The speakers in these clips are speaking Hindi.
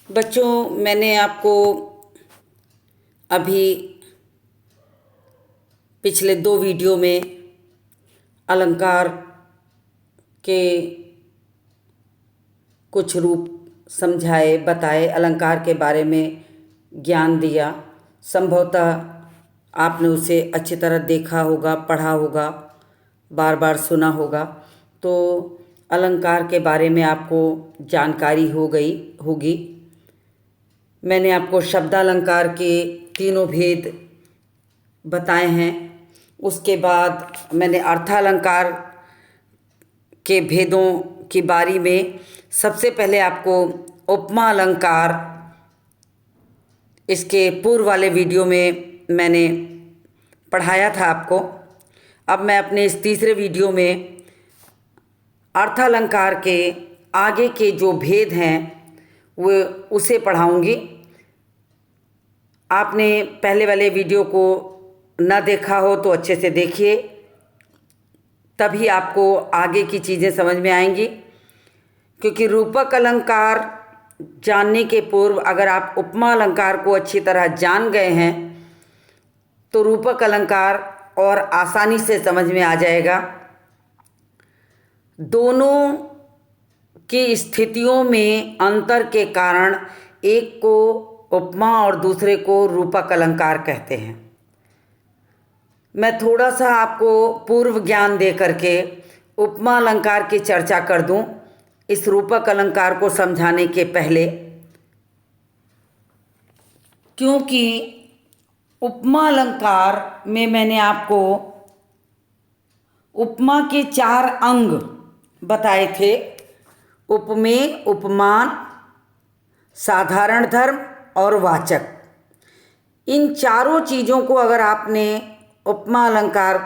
बच्चों, मैंने आपको अभी पिछले 2 वीडियो में अलंकार के कुछ रूप समझाए, बताए, अलंकार के बारे में ज्ञान दिया। संभवतः आपने उसे अच्छी तरह देखा होगा, पढ़ा होगा, बार बार सुना होगा, तो अलंकार के बारे में आपको जानकारी हो गई होगी। मैंने आपको शब्दालंकार के तीनों भेद बताए हैं। उसके बाद मैंने अर्थालंकार के भेदों की बारी में सबसे पहले आपको उपमा अलंकार, इसके पूर्व वाले वीडियो में मैंने पढ़ाया था आपको। अब मैं अपने इस तीसरे वीडियो में अर्थालंकार के आगे के जो भेद हैं वो उसे पढ़ाऊंगी। आपने पहले वाले वीडियो को न देखा हो तो अच्छे से देखिए, तभी आपको आगे की चीज़ें समझ में आएंगी। क्योंकि रूपक अलंकार जानने के पूर्व अगर आप उपमा अलंकार को अच्छी तरह जान गए हैं तो रूपक अलंकार और आसानी से समझ में आ जाएगा। दोनों की स्थितियों में अंतर के कारण एक को उपमा और दूसरे को रूपक अलंकार कहते हैं। मैं थोड़ा सा आपको पूर्व ज्ञान दे करके उपमा अलंकार की चर्चा कर दूं इस रूपक अलंकार को समझाने के पहले, क्योंकि उपमा अलंकार में मैंने आपको उपमा के 4 अंग बताए थे: उपमेय, उपमान, साधारण धर्म और वाचक। इन चारों चीज़ों को अगर आपने उपमा अलंकार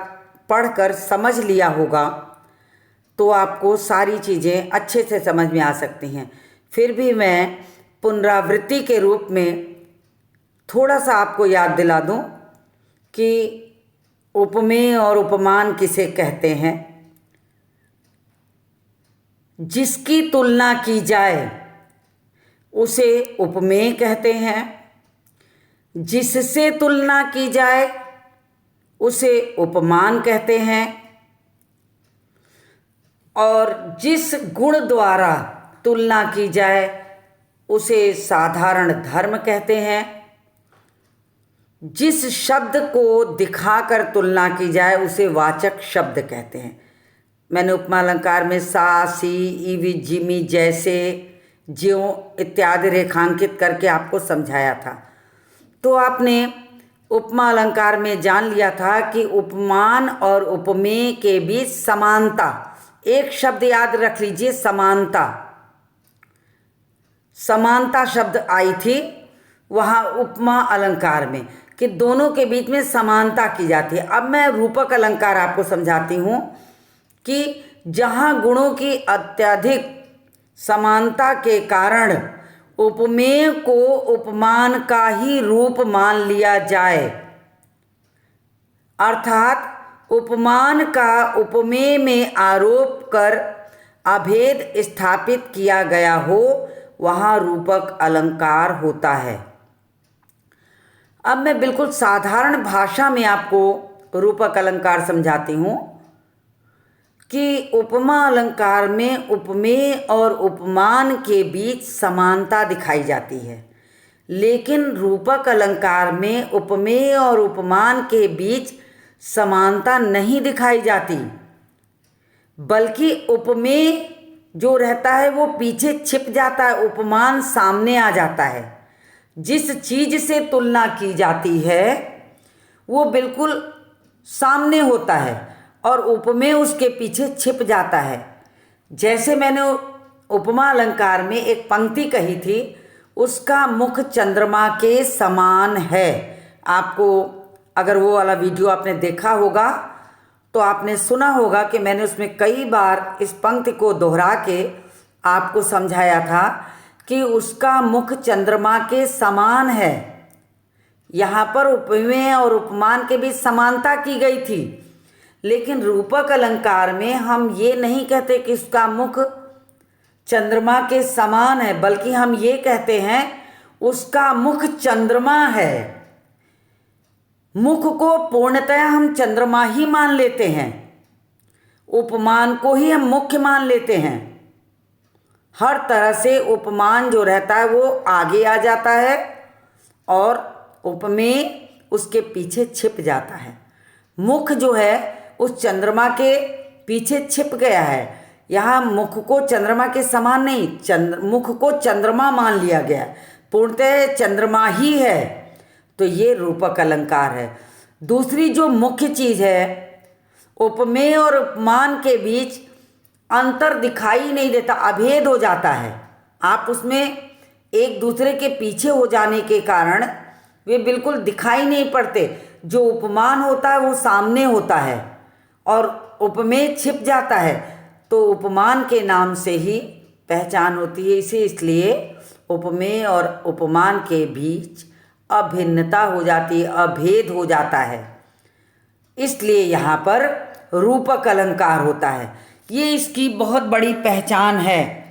पढ़कर समझ लिया होगा तो आपको सारी चीज़ें अच्छे से समझ में आ सकती हैं। फिर भी मैं पुनरावृत्ति के रूप में थोड़ा सा आपको याद दिला दूं कि उपमेय और उपमान किसे कहते हैं। जिसकी तुलना की जाए उसे उपमेय कहते हैं, जिससे तुलना की जाए उसे उपमान कहते हैं, और जिस गुण द्वारा तुलना की जाए उसे साधारण धर्म कहते हैं, जिस शब्द को दिखाकर तुलना की जाए उसे वाचक शब्द कहते हैं। मैंने उपमा अलंकार में सा, सी, इवी, जिमी, जैसे, ज्यों इत्यादि रेखांकित करके आपको समझाया था। तो आपने उपमा अलंकार में जान लिया था कि उपमान और उपमेय के बीच समानता, एक शब्द याद रख लीजिए, समानता। समानता शब्द आई थी वहाँ उपमा अलंकार में कि दोनों के बीच में समानता की जाती है। अब मैं रूपक अलंकार आपको समझाती हूँ कि जहाँ गुणों की अत्यधिक समानता के कारण उपमेय को उपमान का ही रूप मान लिया जाए, अर्थात उपमान का उपमेय में आरोप कर अभेद स्थापित किया गया हो, वहाँ रूपक अलंकार होता है। अब मैं बिल्कुल साधारण भाषा में आपको रूपक अलंकार समझाती हूँ कि उपमा अलंकार में उपमेय और उपमान के बीच समानता दिखाई जाती है, लेकिन रूपक अलंकार में उपमेय और उपमान के बीच समानता नहीं दिखाई जाती, बल्कि उपमेय जो रहता है वो पीछे छिप जाता है, उपमान सामने आ जाता है। जिस चीज़ से तुलना की जाती है वो बिल्कुल सामने होता है और उपमेय उसके पीछे छिप जाता है। जैसे मैंने उपमा अलंकार में एक पंक्ति कही थी, उसका मुख चंद्रमा के समान है। आपको अगर वो वाला वीडियो आपने देखा होगा तो आपने सुना होगा कि मैंने उसमें कई बार इस पंक्ति को दोहरा के आपको समझाया था कि उसका मुख चंद्रमा के समान है। यहाँ पर उपमेय और उपमान के बीच समानता की गई थी, लेकिन रूपक अलंकार में हम ये नहीं कहते कि उसका मुख चंद्रमा के समान है, बल्कि हम ये कहते हैं उसका मुख चंद्रमा है। मुख को पूर्णतः हम चंद्रमा ही मान लेते हैं, उपमान को ही हम मुख्य मान लेते हैं। हर तरह से उपमान जो रहता है वो आगे आ जाता है और उपमेय उसके पीछे छिप जाता है। मुख जो है उस चंद्रमा के पीछे छिप गया है। यहाँ मुख को चंद्रमा के समान नहीं, मुख को चंद्रमा मान लिया गया है, पूर्णतः चंद्रमा ही है। तो ये रूपक अलंकार है। दूसरी जो मुख्य चीज़ है, उपमेय और उपमान के बीच अंतर दिखाई नहीं देता, अभेद हो जाता है। आप उसमें एक दूसरे के पीछे हो जाने के कारण वे बिल्कुल दिखाई नहीं पड़ते। जो उपमान होता है वो सामने होता है और उपमेय छिप जाता है, तो उपमान के नाम से ही पहचान होती है। इसलिए उपमेय और उपमान के बीच अभिन्नता हो जाती है, अभेद हो जाता है। इसलिए यहाँ पर रूपक अलंकार होता है। ये इसकी बहुत बड़ी पहचान है।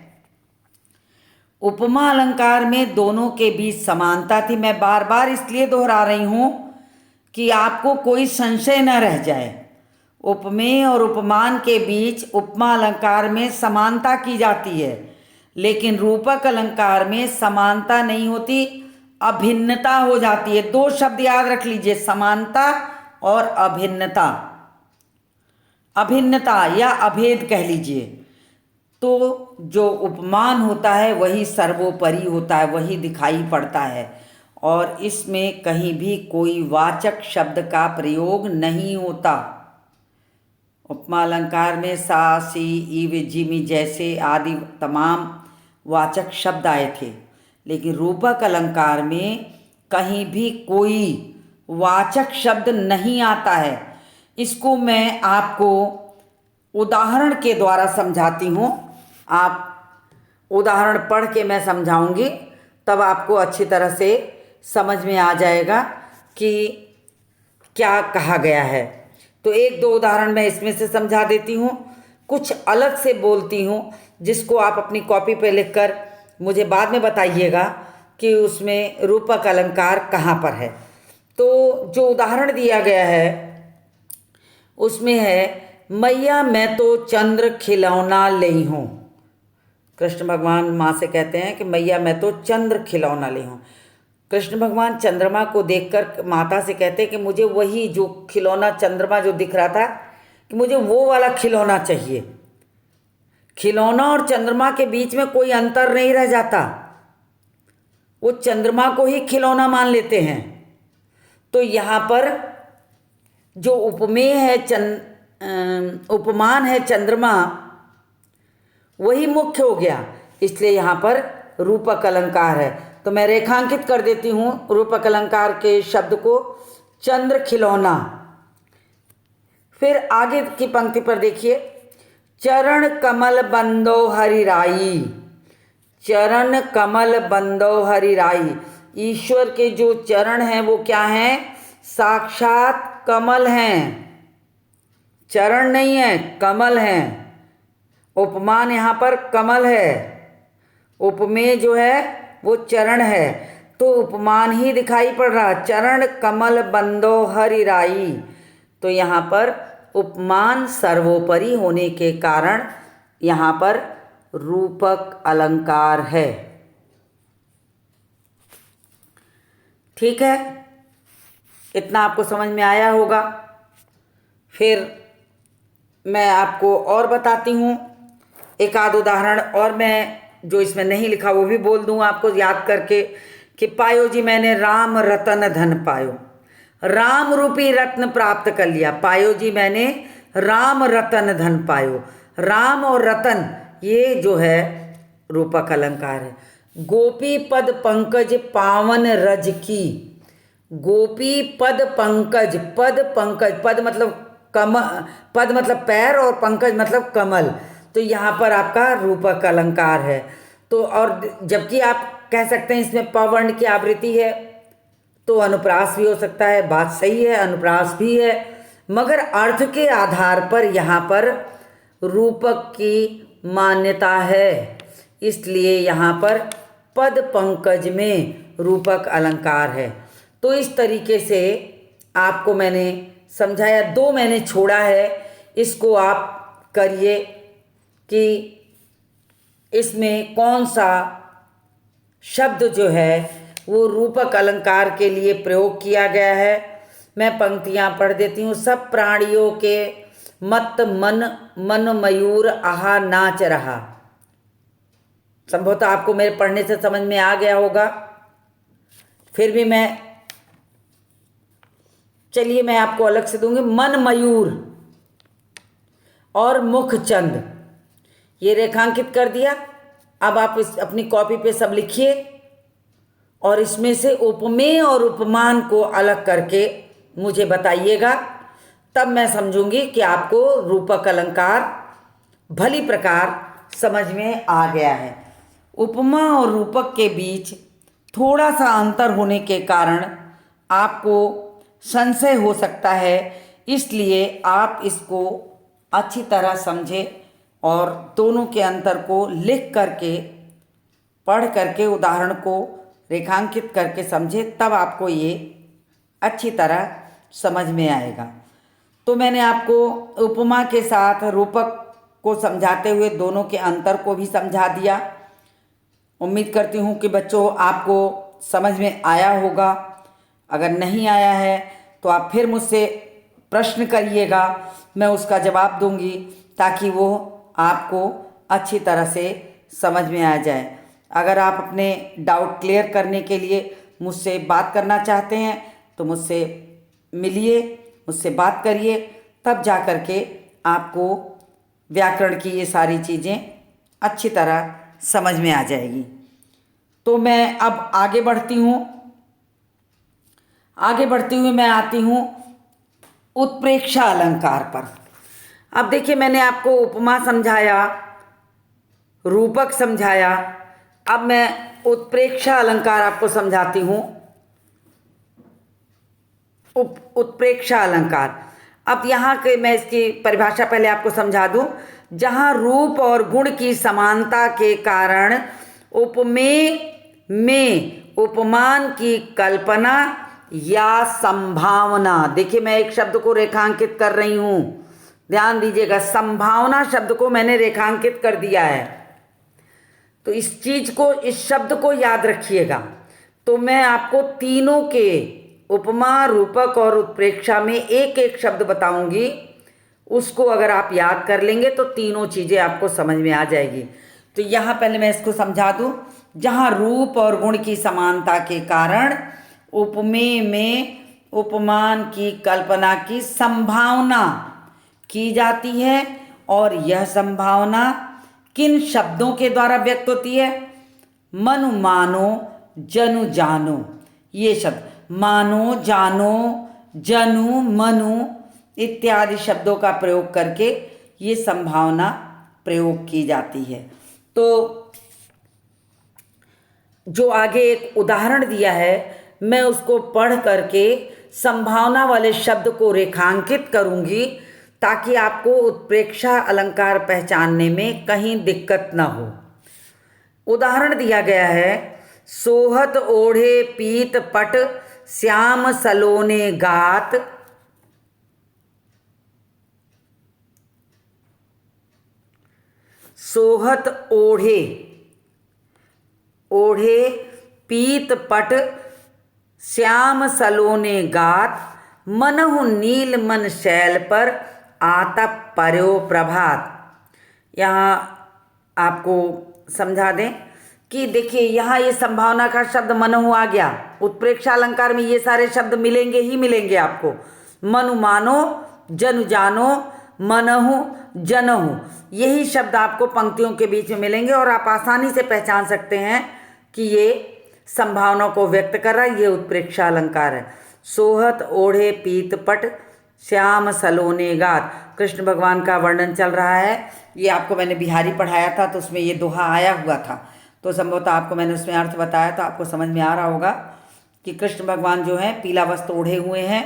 उपमा अलंकार में दोनों के बीच समानता थी। मैं बार बार इसलिए दोहरा रही हूँ कि आपको कोई संशय न रह जाए। उपमेय और उपमान के बीच उपमा अलंकार में समानता की जाती है, लेकिन रूपक अलंकार में समानता नहीं होती, अभिन्नता हो जाती है। दो शब्द याद रख लीजिए, समानता और अभिन्नता। अभिन्नता या अभेद कह लीजिए। तो जो उपमान होता है वही सर्वोपरि होता है, वही दिखाई पड़ता है और इसमें कहीं भी कोई वाचक शब्द का प्रयोग नहीं होता। उपमा अलंकार में सा, सी, इव, जिमि जैसे आदि तमाम वाचक शब्द आए थे, लेकिन रूपक अलंकार में कहीं भी कोई वाचक शब्द नहीं आता है। इसको मैं आपको उदाहरण के द्वारा समझाती हूँ। आप उदाहरण पढ़ के मैं समझाऊंगी, तब आपको अच्छी तरह से समझ में आ जाएगा कि क्या कहा गया है। तो एक दो उदाहरण मैं इसमें से समझा देती हूँ, कुछ अलग से बोलती हूँ, जिसको आप अपनी कॉपी पे लिखकर मुझे बाद में बताइएगा कि उसमें रूपक अलंकार कहाँ पर है। तो जो उदाहरण दिया गया है उसमें है, मैया मैं तो चंद्र खिलौना लई हूँ। कृष्ण भगवान माँ से कहते हैं कि मैया मैं तो चंद्र खिलौना ली हूँ। कृष्ण भगवान चंद्रमा को देखकर माता से कहते हैं कि मुझे वही जो खिलौना चंद्रमा जो दिख रहा था, कि मुझे वो वाला खिलौना चाहिए। खिलौना और चंद्रमा के बीच में कोई अंतर नहीं रह जाता, वो चंद्रमा को ही खिलौना मान लेते हैं। तो यहाँ पर जो उपमेय है उपमान है चंद्रमा, वही मुख्य हो गया, इसलिए यहाँ पर रूपक अलंकार है। तो मैं रेखांकित कर देती हूँ रूपक अलंकार के शब्द को, चंद्र खिलौना। फिर आगे की पंक्ति पर देखिए, चरण कमल बंदो हरिराई। चरण कमल बंदो हरिराई, ईश्वर के जो चरण हैं वो क्या हैं? साक्षात कमल हैं, चरण नहीं है, कमल हैं। उपमान यहाँ पर कमल है, उपमेय जो है वो चरण है, तो उपमान ही दिखाई पड़ रहा। चरण कमल बंदो हरिराई, तो यहाँ पर उपमान सर्वोपरि होने के कारण यहाँ पर रूपक अलंकार है। ठीक है, इतना आपको समझ में आया होगा। फिर मैं आपको और बताती हूँ एक आध उदाहरण, और मैं जो इसमें नहीं लिखा वो भी बोल दूँ आपको याद करके, कि पायो जी मैंने राम रतन धन पायो। राम रूपी रत्न प्राप्त कर लिया। पायो जी मैंने राम रतन धन पायो। राम और रतन ये जो है रूपक अलंकार है। गोपी पद पंकज पावन रज की। गोपी पद पंकज, पद पंकज, पद मतलब पद मतलब पैर और पंकज मतलब कमल, तो यहाँ पर आपका रूपक अलंकार है। तो और जबकि आप कह सकते हैं इसमें पवर्ण की आवृत्ति है, तो अनुप्रास भी हो सकता है, बात सही है, अनुप्रास भी है, मगर अर्थ के आधार पर यहाँ पर रूपक की मान्यता है। इसलिए यहाँ पर पद पंकज में रूपक अलंकार है। तो इस तरीके से आपको मैंने समझाया। दो मैंने छोड़ा है, इसको आप करिए कि इसमें कौन सा शब्द जो है वो रूपक अलंकार के लिए प्रयोग किया गया है। मैं पंक्तियाँ पढ़ देती हूँ। सब प्राणियों के मत मन मन मयूर आहा नाच रहा। संभवतः आपको मेरे पढ़ने से समझ में आ गया होगा, फिर भी चलिए मैं आपको अलग से दूंगी। मन मयूर और मुख चंद, ये रेखांकित कर दिया। अब आप इस अपनी कॉपी पे सब लिखिए और इसमें से उपमेय और उपमान को अलग करके मुझे बताइएगा, तब मैं समझूंगी कि आपको रूपक अलंकार भली प्रकार समझ में आ गया है। उपमा और रूपक के बीच थोड़ा सा अंतर होने के कारण आपको संशय हो सकता है, इसलिए आप इसको अच्छी तरह समझें और दोनों के अंतर को लिख करके, पढ़ करके, उदाहरण को रेखांकित करके समझें, तब आपको ये अच्छी तरह समझ में आएगा। तो मैंने आपको उपमा के साथ रूपक को समझाते हुए दोनों के अंतर को भी समझा दिया। उम्मीद करती हूँ कि बच्चों आपको समझ में आया होगा। अगर नहीं आया है तो आप फिर मुझसे प्रश्न करिएगा, मैं उसका जवाब दूंगी ताकि वो आपको अच्छी तरह से समझ में आ जाए। अगर आप अपने डाउट क्लियर करने के लिए मुझसे बात करना चाहते हैं तो मुझसे मिलिए, मुझसे बात करिए, तब जा कर के आपको व्याकरण की ये सारी चीज़ें अच्छी तरह समझ में आ जाएगी। तो मैं अब आगे बढ़ती हूँ। आगे बढ़ती हुई मैं आती हूँ उत्प्रेक्षा अलंकार पर। अब देखिए, मैंने आपको उपमा समझाया, रूपक समझाया, अब मैं उत्प्रेक्षा अलंकार आपको समझाती हूँ। उत्प्रेक्षा अलंकार, अब यहाँ के मैं इसकी परिभाषा पहले आपको समझा दूँ। जहाँ रूप और गुण की समानता के कारण उपमेय में उपमान की कल्पना या संभावना, देखिए मैं एक शब्द को रेखांकित कर रही हूँ, ध्यान दीजिएगा, संभावना शब्द को मैंने रेखांकित कर दिया है। तो इस चीज को, इस शब्द को याद रखिएगा। तो मैं आपको तीनों के उपमा, रूपक और उत्प्रेक्षा में एक एक शब्द बताऊंगी, उसको अगर आप याद कर लेंगे तो तीनों चीजें आपको समझ में आ जाएगी। तो यहाँ पहले मैं इसको समझा दूं। जहाँ रूप और गुण की समानता के कारण उपमेय में उपमान की कल्पना की संभावना की जाती है, और यह संभावना किन शब्दों के द्वारा व्यक्त होती है? मनु मानो जनु जानो, ये शब्द मानो, जानो, जनु, मनु इत्यादि शब्दों का प्रयोग करके ये संभावना प्रयोग की जाती है। तो जो आगे एक उदाहरण दिया है, मैं उसको पढ़ करके संभावना वाले शब्द को रेखांकित करूंगी ताकि आपको उत्प्रेक्षा अलंकार पहचानने में कहीं दिक्कत न हो। उदाहरण दिया गया है, सोहत ओढ़े पीत पट श्याम सलोने गात, सोहत ओढ़े, ओढ़े पीत पट श्याम सलोने गात, मनहु नील मन शैल पर आता पर्यो प्रभात। यहाँ आपको समझा दें कि देखिए, यहाँ ये संभावना का शब्द मनहु आ गया। उत्प्रेक्षा अलंकार में ये सारे शब्द मिलेंगे ही मिलेंगे आपको। मनु मानो, जनु जानो, मनहु, जनहु, यही शब्द आपको पंक्तियों के बीच में मिलेंगे और आप आसानी से पहचान सकते हैं कि ये संभावना को व्यक्त कर रहा है, ये उत्प्रेक्षा अलंकार है। सोहत ओढ़े पीत पट श्याम सलोने गात, कृष्ण भगवान का वर्णन चल रहा है। ये आपको मैंने बिहारी पढ़ाया था तो उसमें ये दोहा आया हुआ था, तो संभवतः आपको मैंने उसमें अर्थ बताया तो आपको समझ में आ रहा होगा कि कृष्ण भगवान जो हैं पीला वस्त्र ओढ़े हुए हैं,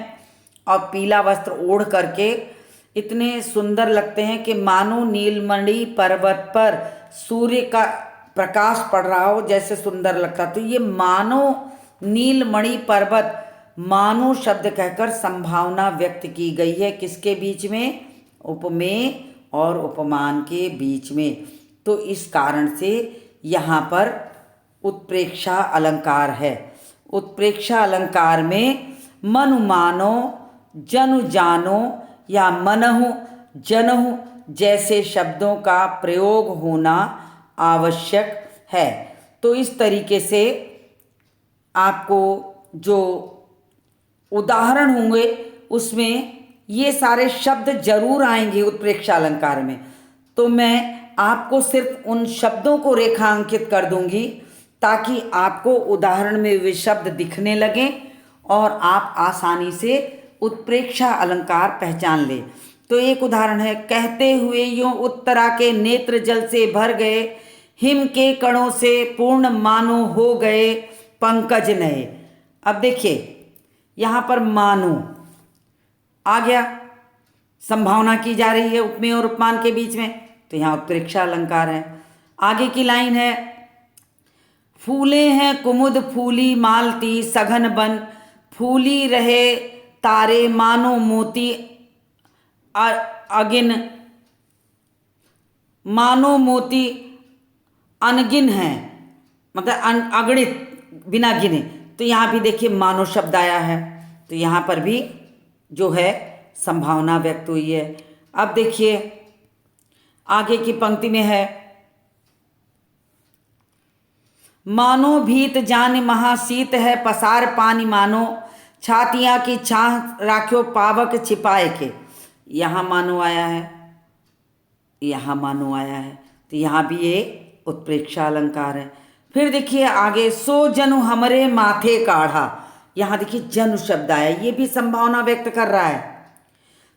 और पीला वस्त्र ओढ़ करके इतने सुंदर लगते हैं कि मानो नीलमणि पर्वत पर सूर्य का प्रकाश पड़ रहा हो जैसे सुंदर लगता। तो ये मानो नीलमणि पर्वत, मानो शब्द कहकर संभावना व्यक्त की गई है किसके बीच में? उपमेय और उपमान के बीच में। तो इस कारण से यहाँ पर उत्प्रेक्षा अलंकार है। उत्प्रेक्षा अलंकार में मनु मानो, जनु जानो या मनहु जनहु जैसे शब्दों का प्रयोग होना आवश्यक है। तो इस तरीके से आपको जो उदाहरण होंगे उसमें ये सारे शब्द जरूर आएंगे उत्प्रेक्षा अलंकार में। तो मैं आपको सिर्फ उन शब्दों को रेखांकित कर दूंगी ताकि आपको उदाहरण में वे शब्द दिखने लगें और आप आसानी से उत्प्रेक्षा अलंकार पहचान लें। तो एक उदाहरण है, कहते हुए यूं उत्तरा के नेत्र जल से भर गए, हिम के कणों से पूर्ण मानो हो गए पंकज नए। अब देखिए यहाँ पर मानो आ गया, संभावना की जा रही है उपमेय और उपमान के बीच में, तो यहाँ उत्प्रेक्षा अलंकार है। आगे की लाइन है, फूले हैं कुमुद फूली मालती सघन बन, फूली रहे तारे मानो मोती अगिन, मानो मोती अनगिन है, मतलब अगणित बिना गिने। तो यहाँ भी देखिए मानो शब्द आया है, तो यहाँ पर भी जो है संभावना व्यक्त हुई है। अब देखिए आगे की पंक्ति में है, मानो भीत जान महाशीत है पसार पानी मानो, छातियाँ की छाह राख्यो पावक छिपाए के। यहाँ मानो आया है, यहाँ मानो आया है, तो यहाँ भी ये उत्प्रेक्षा अलंकार है। फिर देखिए आगे, सो जनु हमरे माथे काढ़ा, यहाँ देखिए जनु शब्द आया, ये भी संभावना व्यक्त कर रहा है।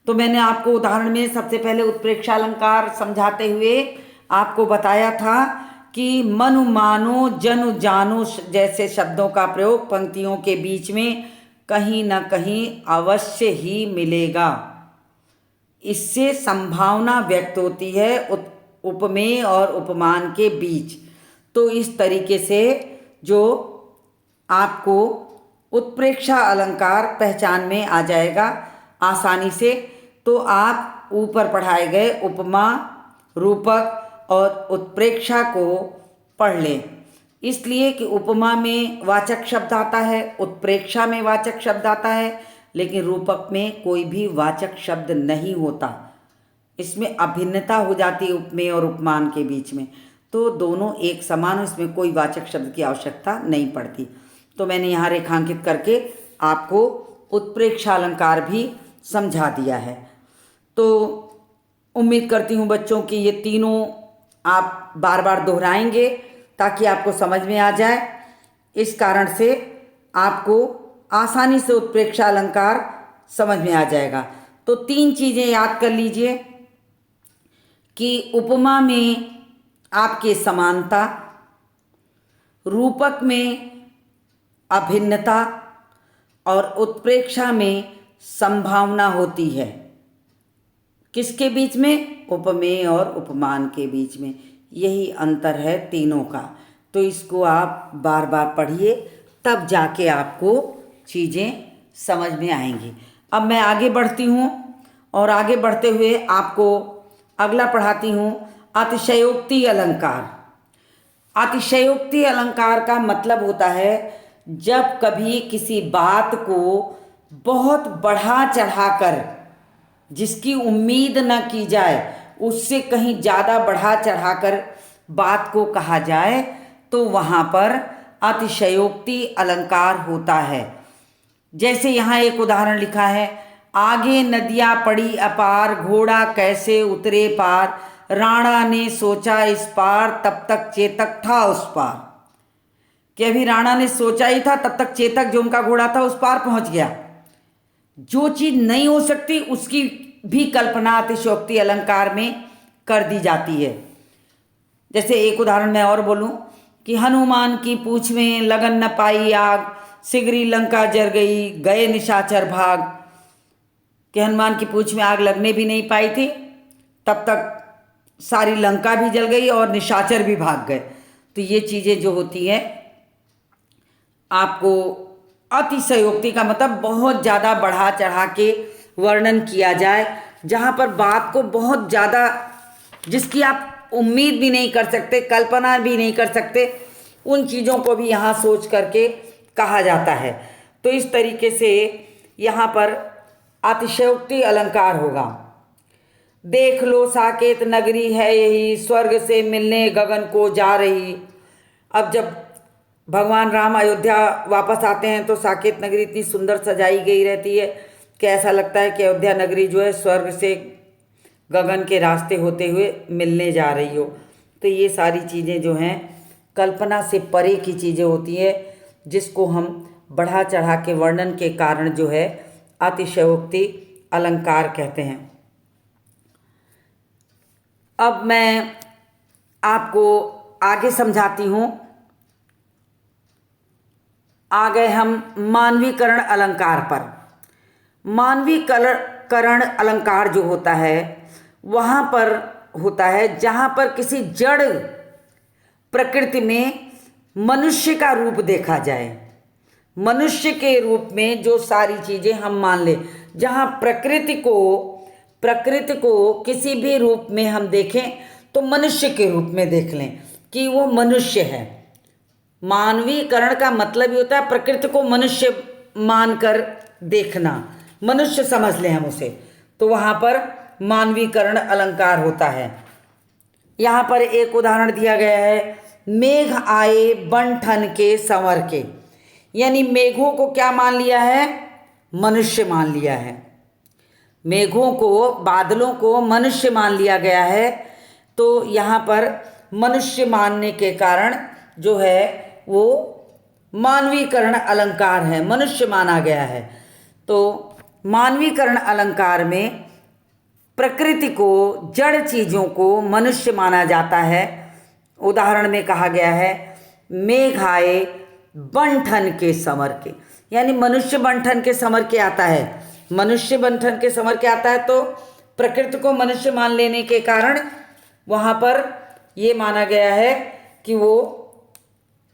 तो मैंने आपको उदाहरण में सबसे पहले उत्प्रेक्षा अलंकार समझाते हुए आपको बताया था कि मनु मानो जनु जानो जैसे शब्दों का प्रयोग पंक्तियों के बीच में कहीं ना कहीं अवश्य ही मिलेगा। इससे संभावना व्यक्त होती है उपमेय और उपमान के बीच। तो इस तरीके से जो आपको उत्प्रेक्षा अलंकार पहचान में आ जाएगा आसानी से। तो आप ऊपर पढ़ाए गए उपमा, रूपक और उत्प्रेक्षा को पढ़ लें, इसलिए कि उपमा में वाचक शब्द आता है, उत्प्रेक्षा में वाचक शब्द आता है, लेकिन रूपक में कोई भी वाचक शब्द नहीं होता। इसमें अभिन्नता हो जाती है उपमेय और उपमान के बीच में। तो दोनों एक समान, इसमें कोई वाचक शब्द की आवश्यकता नहीं पड़ती। तो मैंने यहाँ रेखांकित करके आपको उत्प्रेक्षा अलंकार भी समझा दिया है। तो उम्मीद करती हूँ बच्चों कि ये तीनों आप बार बार दोहराएंगे ताकि आपको समझ में आ जाए। इस कारण से आपको आसानी से उत्प्रेक्षा अलंकार समझ में आ जाएगा। तो 3 चीज़ें याद कर लीजिए कि उपमा में आपके समानता, रूपक में अभिन्नता और उत्प्रेक्षा में संभावना होती है। किसके बीच में? उपमेय और उपमान के बीच में। यही अंतर है तीनों का। तो इसको आप बार बार पढ़िए, तब जाके आपको चीज़ें समझ में आएंगी। अब मैं आगे बढ़ती हूँ और आगे बढ़ते हुए आपको अगला पढ़ाती हूँ, अतिशयोक्ति अलंकार। अतिशयोक्ति अलंकार का मतलब होता है जब कभी किसी बात को बहुत बढ़ा चढ़ाकर, जिसकी उम्मीद न की जाए उससे कहीं ज़्यादा बढ़ा चढ़ाकर बात को कहा जाए, तो वहाँ पर अतिशयोक्ति अलंकार होता है। जैसे यहाँ एक उदाहरण लिखा है, आगे नदियाँ पड़ी अपार, घोड़ा कैसे उतरे पार, राणा ने सोचा इस पार, तब तक चेतक था उस पार। कि अभी राणा ने सोचा ही था, तब तक चेतक जो उनका घोड़ा था उस पार पहुंच गया। जो चीज़ नहीं हो सकती उसकी भी कल्पना अतिशयोक्ति अलंकार में कर दी जाती है। जैसे एक उदाहरण मैं और बोलूं कि हनुमान की पूंछ में लगन न पाई आग, सिगरी लंका जर गई, गए निशाचर भाग। कि हनुमान की पूंछ में आग लगने भी नहीं पाई थी, तब तक सारी लंका भी जल गई और निशाचर भी भाग गए। तो ये चीज़ें जो होती हैं आपको अतिशयोक्ति का मतलब बहुत ज़्यादा बढ़ा चढ़ा के वर्णन किया जाए, जहाँ पर बात को बहुत ज़्यादा, जिसकी आप उम्मीद भी नहीं कर सकते, कल्पना भी नहीं कर सकते, उन चीज़ों को भी यहाँ सोच करके कहा जाता है। तो इस तरीके से यहाँ पर अतिशयोक्ति अलंकार होगा। देख लो साकेत नगरी है यही, स्वर्ग से मिलने गगन को जा रही। अब जब भगवान राम अयोध्या वापस आते हैं तो साकेत नगरी इतनी सुंदर सजाई गई रहती है कि ऐसा लगता है कि अयोध्या नगरी जो है स्वर्ग से गगन के रास्ते होते हुए मिलने जा रही हो। तो ये सारी चीज़ें जो हैं कल्पना से परे की चीज़ें होती हैं, जिसको हम बढ़ा चढ़ा के वर्णन के कारण जो है अतिशयोक्ति अलंकार कहते हैं। अब मैं आपको आगे समझाती हूँ। आ गए हम मानवीकरण अलंकार पर। मानवीकरण अलंकार जो होता है वहाँ पर होता है जहाँ पर किसी जड़ प्रकृति में मनुष्य का रूप देखा जाए। मनुष्य के रूप में जो सारी चीज़ें हम मान लें, जहाँ प्रकृति को किसी भी रूप में हम देखें तो मनुष्य के रूप में देख लें कि वो मनुष्य है। मानवीकरण का मतलब ही होता है प्रकृति को मनुष्य मानकर देखना, मनुष्य समझ लें हम उसे, तो वहाँ पर मानवीकरण अलंकार होता है। यहाँ पर एक उदाहरण दिया गया है, मेघ आए बन ठन के संवर के, यानी मेघों को क्या मान लिया है? मनुष्य मान लिया है। मेघों को, बादलों को मनुष्य मान लिया गया है। तो यहाँ पर मनुष्य मानने के कारण जो है वो मानवीकरण अलंकार है, मनुष्य माना गया है। तो मानवीकरण अलंकार में प्रकृति को, जड़ चीज़ों को मनुष्य माना जाता है। उदाहरण में कहा गया है मेघ आए बन-ठन के संवर के, यानी मनुष्य बन-ठन के संवर के आता है। मनुष्य बन-ठन के संवर के आता है तो प्रकृति को मनुष्य मान लेने के कारण वहाँ पर ये माना गया है कि वो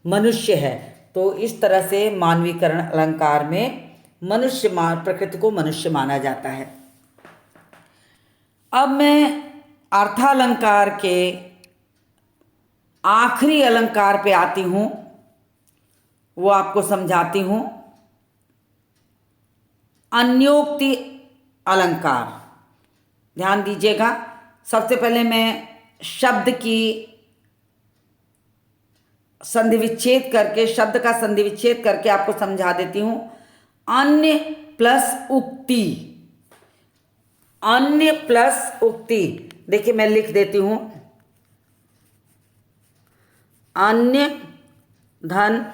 मनुष्य है। तो इस तरह से मानवीकरण अलंकार में प्रकृति को मनुष्य माना जाता है। अब मैं अर्थालंकार के आखिरी अलंकार पे आती हूँ, वो आपको समझाती हूँ। अन्योक्ति अलंकार, ध्यान दीजिएगा। सबसे पहले मैं शब्द की संधि विच्छेद करके, शब्द का संधि विच्छेद करके आपको समझा देती हूँ। अन्य प्लस उक्ति, अन्य प्लस उक्ति, देखिए मैं लिख देती हूँ। अन्य धन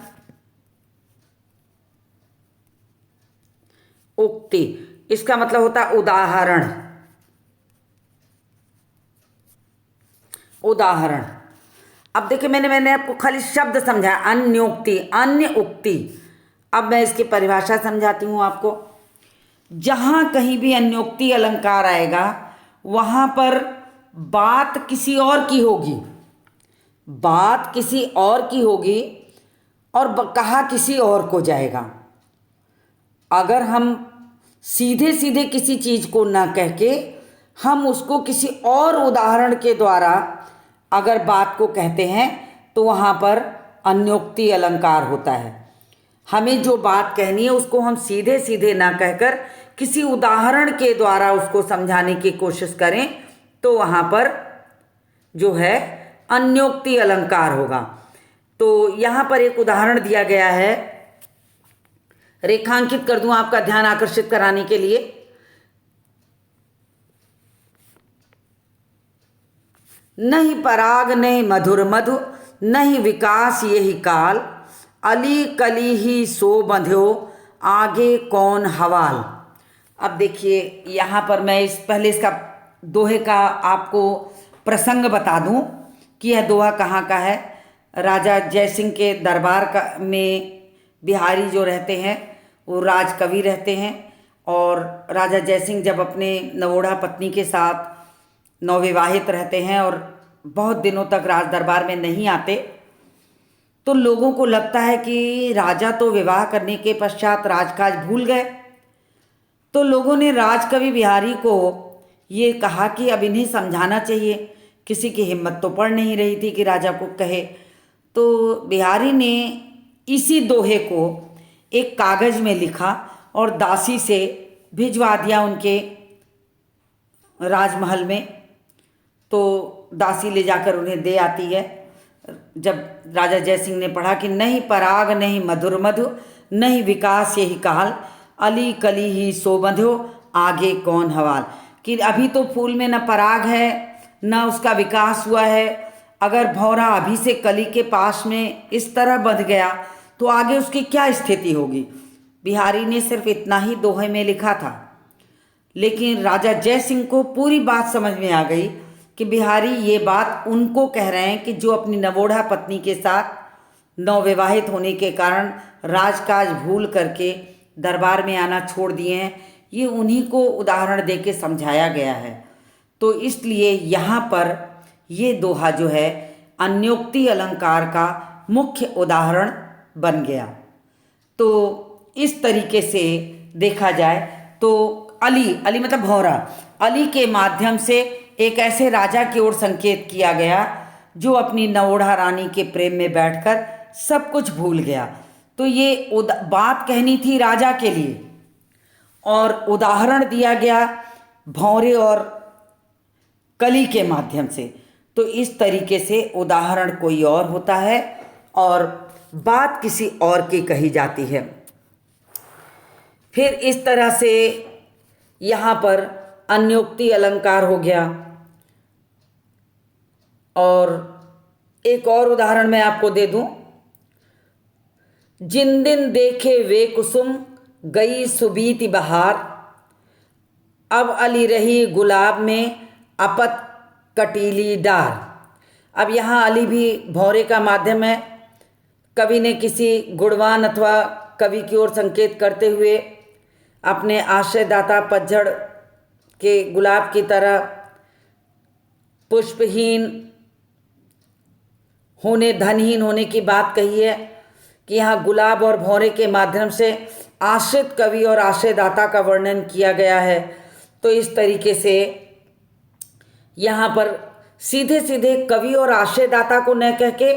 उक्ति, इसका मतलब होता है उदाहरण। उदाहरण, अब देखिए मैंने आपको खाली शब्द समझाया, अन्योक्ति, अन्य उक्ति। अब मैं इसकी परिभाषा समझाती हूँ आपको। जहाँ कहीं भी अन्योक्ति अलंकार आएगा वहाँ पर बात किसी और की होगी, बात किसी और की होगी और कहा किसी और को जाएगा। अगर हम सीधे सीधे किसी चीज़ को ना कह के हम उसको किसी और उदाहरण के द्वारा अगर बात को कहते हैं तो वहाँ पर अन्योक्ति अलंकार होता है। हमें जो बात कहनी है उसको हम सीधे सीधे ना कहकर किसी उदाहरण के द्वारा उसको समझाने की कोशिश करें तो वहाँ पर जो है अन्योक्ति अलंकार होगा। तो यहाँ पर एक उदाहरण दिया गया है, रेखांकित कर दूं आपका ध्यान आकर्षित कराने के लिए। नहीं पराग नहीं मधुर मधु, नहीं विकास यही काल, अली कली ही सो बंध्यो, आगे कौन हवाल। अब देखिए यहाँ पर मैं पहले इसका दोहे का आपको प्रसंग बता दूं कि यह दोहा कहाँ का है। राजा जयसिंह के दरबार में बिहारी जो रहते हैं वो राजकवि रहते हैं, और राजा जयसिंह जब अपने नवोढ़ा पत्नी के साथ नवविवाहित रहते हैं और बहुत दिनों तक राज दरबार में नहीं आते, तो लोगों को लगता है कि राजा तो विवाह करने के पश्चात राजकाज भूल गए। तो लोगों ने राजकवि बिहारी को ये कहा कि अब इन्हें समझाना चाहिए। किसी की हिम्मत तो पड़ नहीं रही थी कि राजा को कहे। तो बिहारी ने इसी दोहे को एक कागज़ में लिखा और दासी से भिजवा दिया उनके राजमहल में। तो दासी ले जाकर उन्हें दे आती है। जब राजा जयसिंह ने पढ़ा कि नहीं पराग नहीं मधुर मधु, नहीं विकास यही काल, अली कली ही सो बंध्यो, आगे कौन हवाल। कि अभी तो फूल में न पराग है न उसका विकास हुआ है। अगर भौरा अभी से कली के पास में इस तरह बंध गया तो आगे उसकी क्या स्थिति होगी। बिहारी ने सिर्फ इतना ही दोहे में लिखा था, लेकिन राजा जयसिंह को पूरी बात समझ में आ गई कि बिहारी ये बात उनको कह रहे हैं कि जो अपनी नवोढ़ा पत्नी के साथ नवविवाहित होने के कारण राजकाज भूल करके दरबार में आना छोड़ दिए हैं। ये उन्हीं को उदाहरण दे के समझाया गया है। तो इसलिए यहाँ पर ये दोहा जो है अन्योक्ति अलंकार का मुख्य उदाहरण बन गया। तो इस तरीके से देखा जाए तो अली मतलब भौरा, अली के माध्यम से एक ऐसे राजा की ओर संकेत किया गया जो अपनी नवोढ़ा रानी के प्रेम में बैठकर सब कुछ भूल गया। तो ये बात कहनी थी राजा के लिए और उदाहरण दिया गया भौरे और कली के माध्यम से। तो इस तरीके से उदाहरण कोई और होता है और बात किसी और की कही जाती है। फिर इस तरह से यहाँ पर अन्योक्ति अलंकार हो गया। और एक और उदाहरण मैं आपको दे दूं। जिन दिन देखे वे कुसुम, गई सुबीती बहार, अब अली रही गुलाब में, अपत कटीली डार। अब यहाँ अली भी भौरे का माध्यम है। कवि ने किसी गुणवान अथवा कवि की ओर संकेत करते हुए अपने आश्रयदाता पतझड़ के गुलाब की तरह पुष्पहीन होने, धनहीन होने की बात कही है कि यहाँ गुलाब और भौरे के माध्यम से आश्रित कवि और आश्रयदाता का वर्णन किया गया है। तो इस तरीके से यहाँ पर सीधे सीधे कवि और आश्रयदाता को न कह के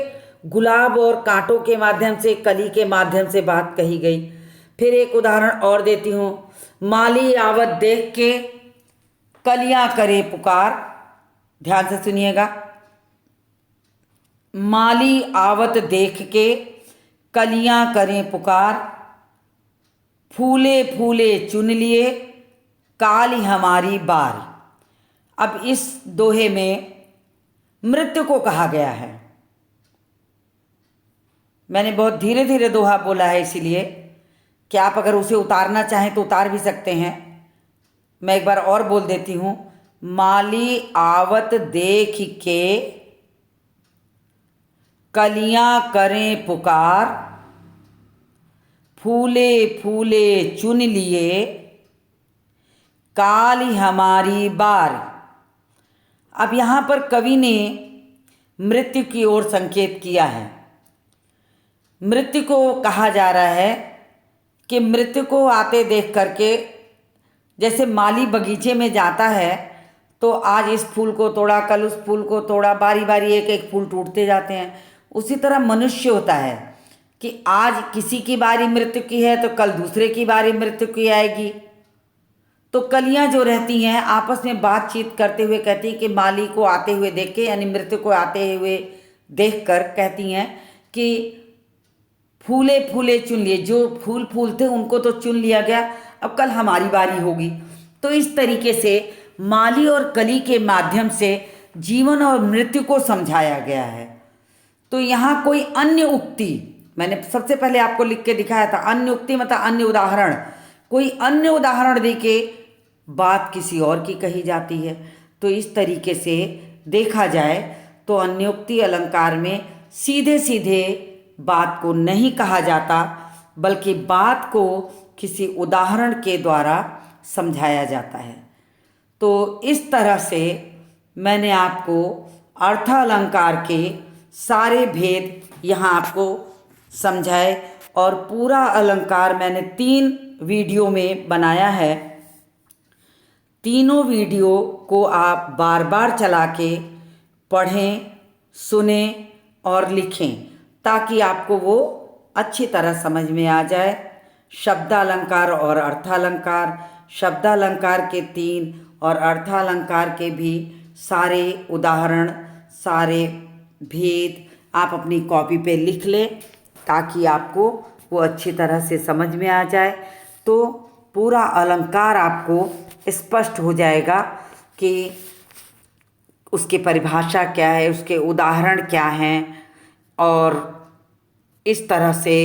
गुलाब और कांटों के माध्यम से, कली के माध्यम से बात कही गई। फिर एक उदाहरण और देती हूँ। माली आवत देख के कलियां करे पुकार। ध्यान से सुनिएगा। माली आवत देख के कलियां करें पुकार, फूले फूले चुन लिए, काली हमारी बारी। अब इस दोहे में मृत्यु को कहा गया है। मैंने बहुत धीरे धीरे दोहा बोला है इसीलिए कि आप अगर उसे उतारना चाहें तो उतार भी सकते हैं। मैं एक बार और बोल देती हूँ। माली आवत देख के कलियां करें पुकार, फूले फूले चुन लिए, काली हमारी बार। अब यहाँ पर कवि ने मृत्यु की ओर संकेत किया है। मृत्यु को कहा जा रहा है कि मृत्यु को आते देख करके, जैसे माली बगीचे में जाता है तो आज इस फूल को तोड़ा, कल उस फूल को तोड़ा, बारी बारी एक एक फूल टूटते जाते हैं। उसी तरह मनुष्य होता है कि आज किसी की बारी मृत्यु की है तो कल दूसरे की बारी मृत्यु की आएगी। तो कलियां जो रहती हैं आपस में बातचीत करते हुए कहती हैं कि माली को आते हुए देख के, यानी मृत्यु को आते हुए देख कर कहती हैं कि फूले फूले चुन लिए। जो फूल फूल थे उनको तो चुन लिया गया, अब कल हमारी बारी होगी। तो इस तरीके से माली और कली के माध्यम से जीवन और मृत्यु को समझाया गया है। तो यहाँ कोई अन्य उक्ति, मैंने सबसे पहले आपको लिख के दिखाया था, अन्य उक्ति मतलब अन्य उदाहरण। कोई अन्य उदाहरण दे के बात किसी और की कही जाती है। तो इस तरीके से देखा जाए तो अन्योक्ति अलंकार में सीधे सीधे बात को नहीं कहा जाता, बल्कि बात को किसी उदाहरण के द्वारा समझाया जाता है। तो इस तरह से मैंने आपको अर्थ अलंकार के सारे भेद यहाँ आपको समझाए। और पूरा अलंकार मैंने 3 वीडियो में बनाया है। तीनों वीडियो को आप बार बार चला के पढ़ें, सुने और लिखें, ताकि आपको वो अच्छी तरह समझ में आ जाए। शब्दालंकार और अर्थालंकार, शब्दालंकार के 3 और अर्थालंकार के भी सारे उदाहरण, सारे भेद आप अपनी कॉपी पे लिख लें, ताकि आपको वो अच्छी तरह से समझ में आ जाए। तो पूरा अलंकार आपको स्पष्ट हो जाएगा कि उसकी परिभाषा क्या है, उसके उदाहरण क्या हैं, और इस तरह से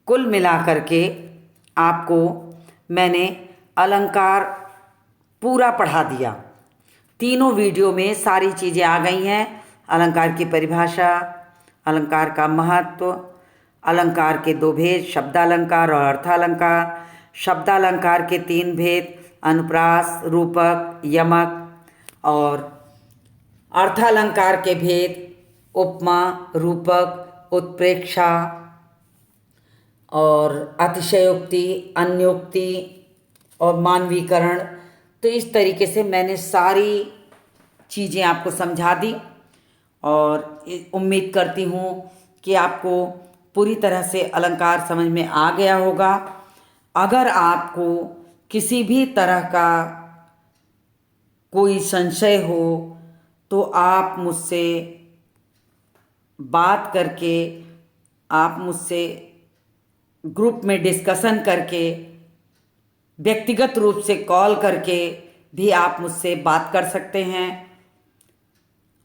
कुल मिलाकर के आपको मैंने अलंकार पूरा पढ़ा दिया। तीनों वीडियो में सारी चीज़ें आ गई हैं। अलंकार की परिभाषा, अलंकार का महत्व, अलंकार के 2 भेद, शब्दालंकार और अर्थालंकार, शब्दालंकार के 3 भेद, अनुप्रास, रूपक, यमक, और अर्थालंकार के भेद, उपमा, रूपक, उत्प्रेक्षा और अतिशयोक्ति, अन्योक्ति और मानवीकरण। तो इस तरीके से मैंने सारी चीज़ें आपको समझा दी, और उम्मीद करती हूँ कि आपको पूरी तरह से अलंकार समझ में आ गया होगा। अगर आपको किसी भी तरह का कोई संशय हो तो आप मुझसे बात करके, आप मुझसे ग्रुप में डिस्कशन करके, व्यक्तिगत रूप से कॉल करके भी आप मुझसे बात कर सकते हैं।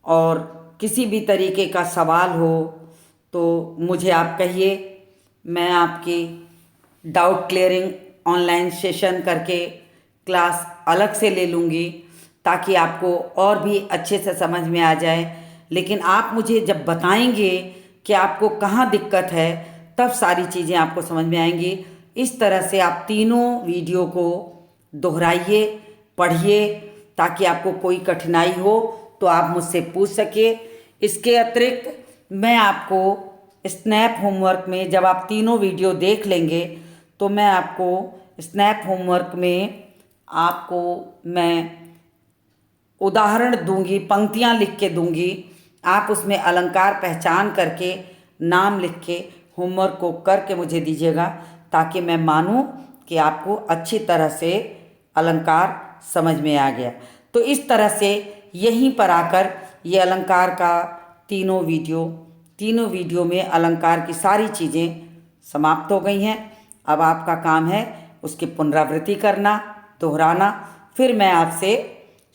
और किसी भी तरीके का सवाल हो तो मुझे आप कहिए, मैं आपकी डाउट क्लियरिंग ऑनलाइन सेशन करके क्लास अलग से ले लूँगी, ताकि आपको और भी अच्छे से समझ में आ जाए। लेकिन आप मुझे जब बताएंगे कि आपको कहाँ दिक्कत है, तब सारी चीज़ें आपको समझ में आएंगी। इस तरह से आप तीनों वीडियो को दोहराइए, पढ़िए, ताकि आपको कोई कठिनाई हो तो आप मुझसे पूछ सकिए। इसके अतिरिक्त मैं आपको स्नैप होमवर्क में, जब आप तीनों वीडियो देख लेंगे, तो मैं आपको स्नैप होमवर्क में आपको मैं उदाहरण दूंगी, पंक्तियां लिख के दूंगी। आप उसमें अलंकार पहचान करके नाम लिख के होमवर्क को करके मुझे दीजिएगा, ताकि मैं मानूं कि आपको अच्छी तरह से अलंकार समझ में आ गया। तो इस तरह से यहीं पर आकर ये अलंकार का तीनों वीडियो में अलंकार की सारी चीज़ें समाप्त हो गई हैं। अब आपका काम है उसकी पुनरावृत्ति करना, दोहराना। फिर मैं आपसे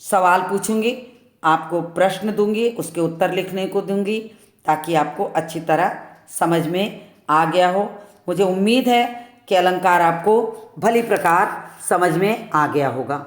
सवाल पूछूंगी, आपको प्रश्न दूंगी, उसके उत्तर लिखने को दूंगी, ताकि आपको अच्छी तरह समझ में आ गया हो। मुझे उम्मीद है कि अलंकार आपको भली प्रकार समझ में आ गया होगा।